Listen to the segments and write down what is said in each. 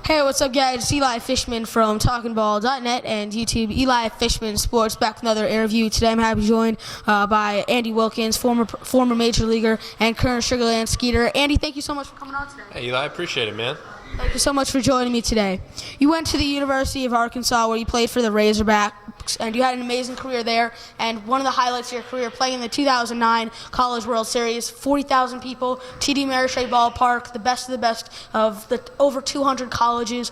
Hey, what's up, guys? It's Eli Fishman from TalkingBall.net and YouTube. Eli Fishman Sports, back with another interview. Today I'm happy to be joined by Andy Wilkins, former major leaguer and current Sugar Land Skeeter. Andy, thank you so much for coming on today. Hey, Eli, I appreciate it, man. Thank you so much for joining me today. You went to the University of Arkansas where you played for the Razorbacks, and you had an amazing career there. And one of the highlights of your career, playing in the 2009 College World Series, 40,000 people, TD Ameritrade Ballpark, the best of the best of the over 200 colleges.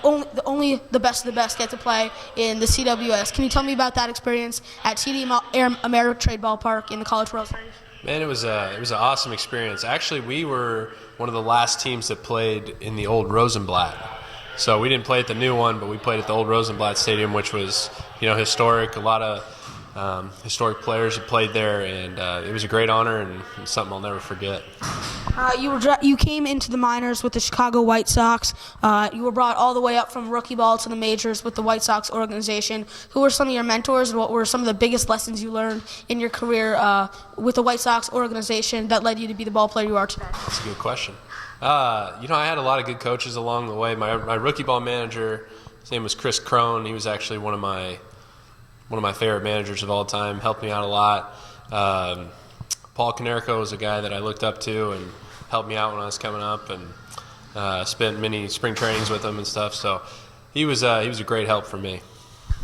Only the best of the best get to play in the CWS. Can you tell me about that experience at TD Ameritrade Ballpark in the College World Series? Man, it was an awesome experience. Actually, we were one of the last teams that played in the old Rosenblatt. So we didn't play at the new one, but we played at the old Rosenblatt Stadium, which was, historic. A lot of historic players had played there, and it was a great honor and something I'll never forget. You came into the minors with the Chicago White Sox. You were brought all the way up from rookie ball to the majors with the White Sox organization. Who were some of your mentors, and what were some of the biggest lessons you learned in your career with the White Sox organization that led you to be the ball player you are today? That's a good question. I had a lot of good coaches along the way. My rookie ball manager, his name was Chris Crone. He was actually one of my favorite managers of all time. Helped me out a lot. Paul Konerko was a guy that I looked up to and helped me out when I was coming up, and spent many spring trainings with him and stuff. So he was a great help for me.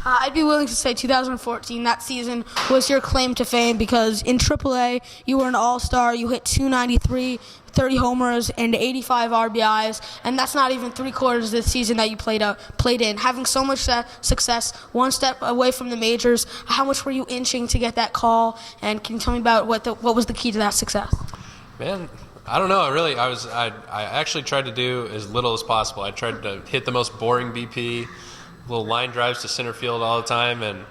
I'd be willing to say 2014, that season, was your claim to fame because in AAA, you were an all-star. You hit .293, 30 homers, and 85 RBIs, and that's not even three-quarters of the season that you played in. Having so much success, one step away from the majors, how much were you inching to get that call? And can you tell me about what was the key to that success? Man, I don't know. I actually tried to do as little as possible. I tried to hit the most boring BP, little line drives to center field all the time, and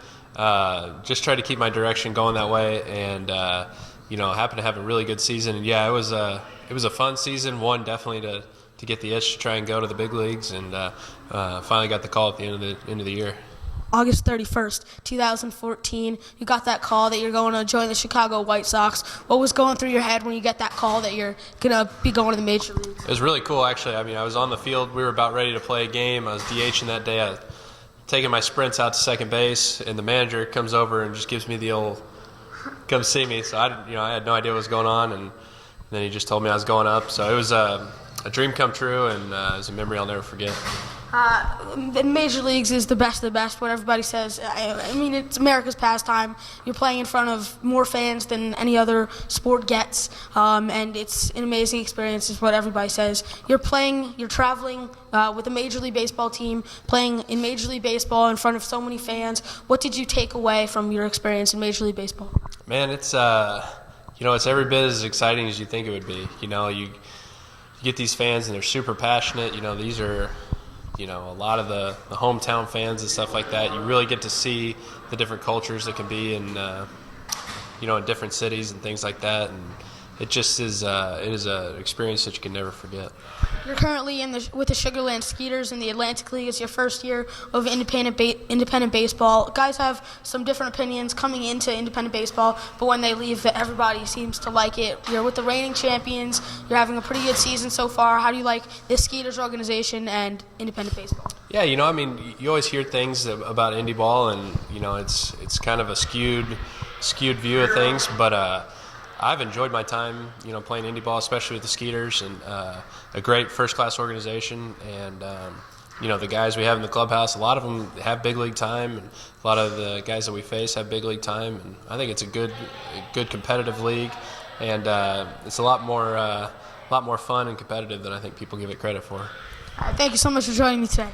just try to keep my direction going that way. And happened to have a really good season. And yeah, it was a fun season. One, definitely to get the itch to try and go to the big leagues, and finally got the call at the end of the year. August 31st, 2014, you got that call that you're going to join the Chicago White Sox. What was going through your head when you get that call that you're going to be going to the major leagues? It was really cool, actually. I was on the field. We were about ready to play a game. I was DHing that day. I was taking my sprints out to second base, and the manager comes over and just gives me the old, come see me. So I had no idea what was going on, and then he just told me I was going up. So it was a dream come true, and it was a memory I'll never forget. The major leagues is the best of the best, what everybody says. I mean, it's America's pastime. You're playing in front of more fans than any other sport gets, and it's an amazing experience is what everybody says. You're traveling with a Major League Baseball team, playing in Major League Baseball in front of so many fans. What did you take away from your experience in Major League Baseball? Man, it's every bit as exciting as you think it would be. You get these fans, and they're super passionate. These are a lot of the hometown fans and stuff like that. You really get to see the different cultures that can be in different cities and things like that. And it just is an experience that you can never forget. You're currently with the Sugar Land Skeeters in the Atlantic League. It's your first year of independent baseball. Guys have some different opinions coming into independent baseball, but when they leave, everybody seems to like it. You're with the reigning champions. You're having a pretty good season so far. How do you like this Skeeters organization and independent baseball? Yeah, you always hear things about indie ball, and it's kind of a skewed view of things, but I've enjoyed my time, playing indie ball, especially with the Skeeters, and a great first-class organization. And the guys we have in the clubhouse, a lot of them have big league time, and a lot of the guys that we face have big league time. And I think it's a good competitive league, and it's a lot more fun and competitive than I think people give it credit for. Thank you so much for joining me today.